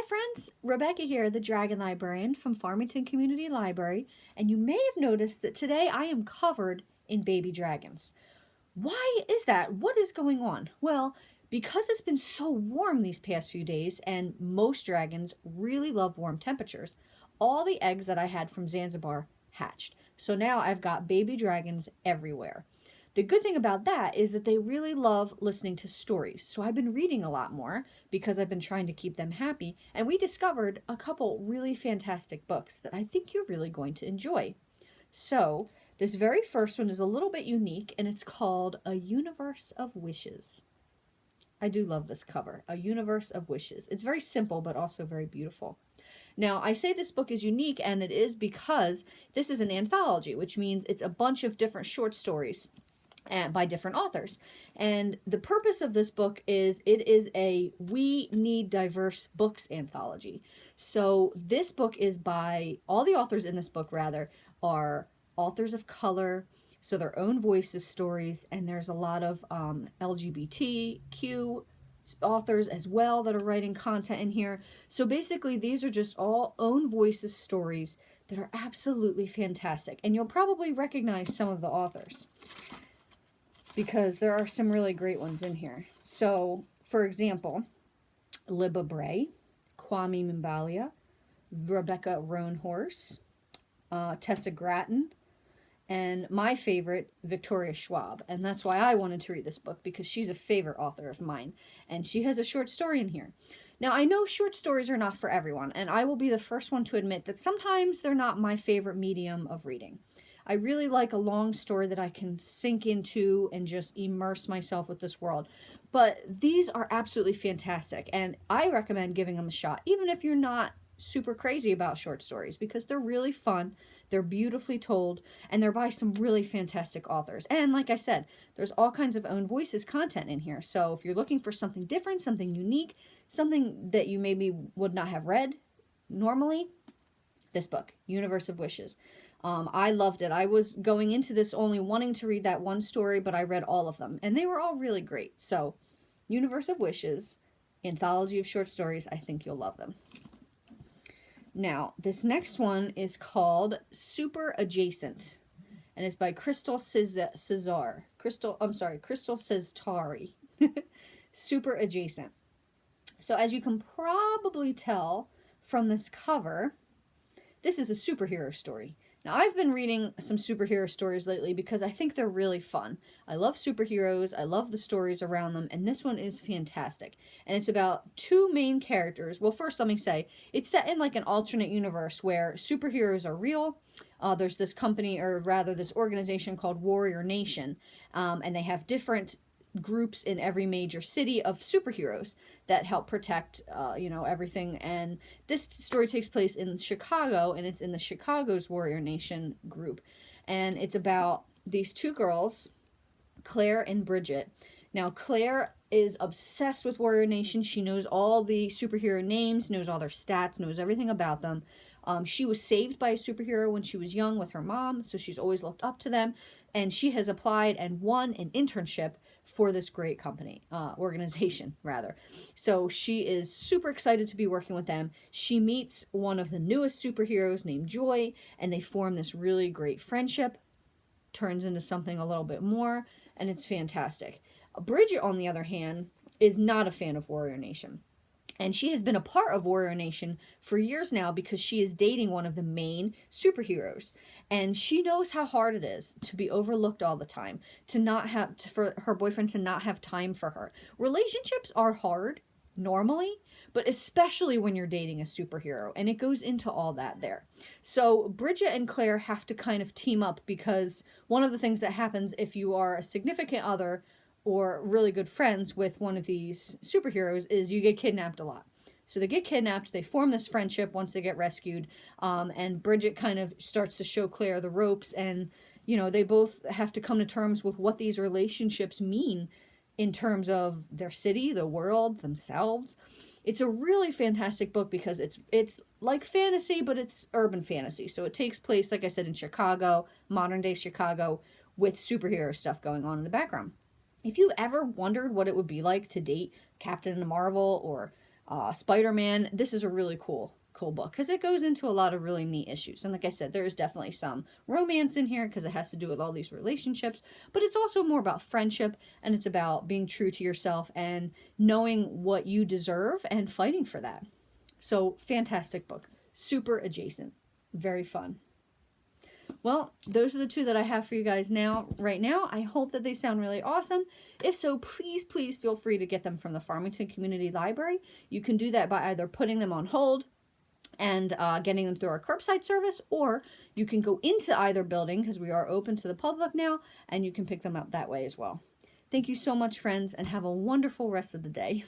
friends, Rebecca here, the Dragon Librarian from Farmington Community Library, and you may have noticed that today I am covered in baby dragons. Why is that? What is going on? Well, because it's been so warm these past few days, and most dragons really love warm temperatures, all the eggs that I had from Zanzibar hatched. So now I've got baby dragons everywhere. The good thing about that is that they really love listening to stories. So I've been reading a lot more because I've been trying to keep them happy. And we discovered a couple really fantastic books that I think you're really going to enjoy. So this very first one is a little bit unique, and it's called A Universe of Wishes. I do love this cover, A Universe of Wishes. It's very simple, but also very beautiful. Now, I say this book is unique, and it is because this is an anthology, which means it's a bunch of different short stories by different authors. And the purpose of this book is it is a We Need Diverse Books anthology. So this book is by, all the authors in this book, rather, are authors of color, so their own voices stories, and there's a lot of LGBTQ authors as well that are writing content in here. So basically these are just all own voices stories that are absolutely fantastic, and you'll probably recognize some of the authors because there are some really great ones in here. So, for example, Libba Bray, Kwame Mbalia, Rebecca Roanhorse, Tessa Grattan, and my favorite, Victoria Schwab. And that's why I wanted to read this book, because she's a favorite author of mine, and she has a short story in here. Now, I know short stories are not for everyone, and I will be the first one to admit that sometimes they're not my favorite medium of reading. I really like a long story that I can sink into and just immerse myself with this world. But these are absolutely fantastic, and I recommend giving them a shot, even if you're not super crazy about short stories, because they're really fun, they're beautifully told, and they're by some really fantastic authors. And like I said, there's all kinds of own voices content in here. So if you're looking for something different, something unique, something that you maybe would not have read normally, this book, Universe of Wishes. I loved it. I was going into this only wanting to read that one story, but I read all of them, and they were all really great. So, Universe of Wishes, anthology of short stories. I think you'll love them. Now, this next one is called Super Adjacent, and it's by Crystal Cestari. Crystal Cestari. Super Adjacent. So, as you can probably tell from this cover, this is a superhero story. Now, I've been reading some superhero stories lately because I think they're really fun. I love superheroes, I love the stories around them, and this one is fantastic. And it's about two main characters. Well, first let me say, it's set in like an alternate universe where superheroes are real. There's this company, or rather this organization called Warrior Nation, and they have different groups in every major city of superheroes that help protect everything. And this story takes place in Chicago, and it's in the Chicago's Warrior Nation group, and it's about these two girls, Claire and Bridget. Now, Claire is obsessed with Warrior Nation. She knows all the superhero names, knows all their stats, knows everything about them. She was saved by a superhero when she was young with her mom, so she's always looked up to them, and she has applied and won an internship for this great company, organization, rather. So she is super excited to be working with them. She meets one of the newest superheroes named Joy, and they form this really great friendship. Turns into something a little bit more, and it's fantastic. Bridget, on the other hand, is not a fan of Warrior Nation. And she has been a part of Warrior Nation for years now because she is dating one of the main superheroes. And she knows how hard it is to be overlooked all the time, for her boyfriend to not have time for her. Relationships are hard normally, but especially when you're dating a superhero, and it goes into all that there. So Bridget and Claire have to kind of team up, because one of the things that happens if you are a significant other or really good friends with one of these superheroes is you get kidnapped a lot. So they get kidnapped, they form this friendship once they get rescued, and Bridget kind of starts to show Claire the ropes, and, they both have to come to terms with what these relationships mean in terms of their city, the world, themselves. It's a really fantastic book because it's like fantasy, but it's urban fantasy. So it takes place, like I said, in Chicago, modern day Chicago, with superhero stuff going on in the background. If you ever wondered what it would be like to date Captain Marvel or Spider-Man. This is a really cool book because it goes into a lot of really neat issues. And like I said, there's definitely some romance in here because it has to do with all these relationships, but it's also more about friendship, and it's about being true to yourself and knowing what you deserve and fighting for that. So fantastic book, super adjacent, very fun. Well, those are the two that I have for you guys right now. I hope that they sound really awesome. If so, please feel free to get them from the Farmington Community Library. You can do that by either putting them on hold and getting them through our curbside service, or you can go into either building because we are open to the public now, and you can pick them up that way as well. Thank you so much, friends, and have a wonderful rest of the day.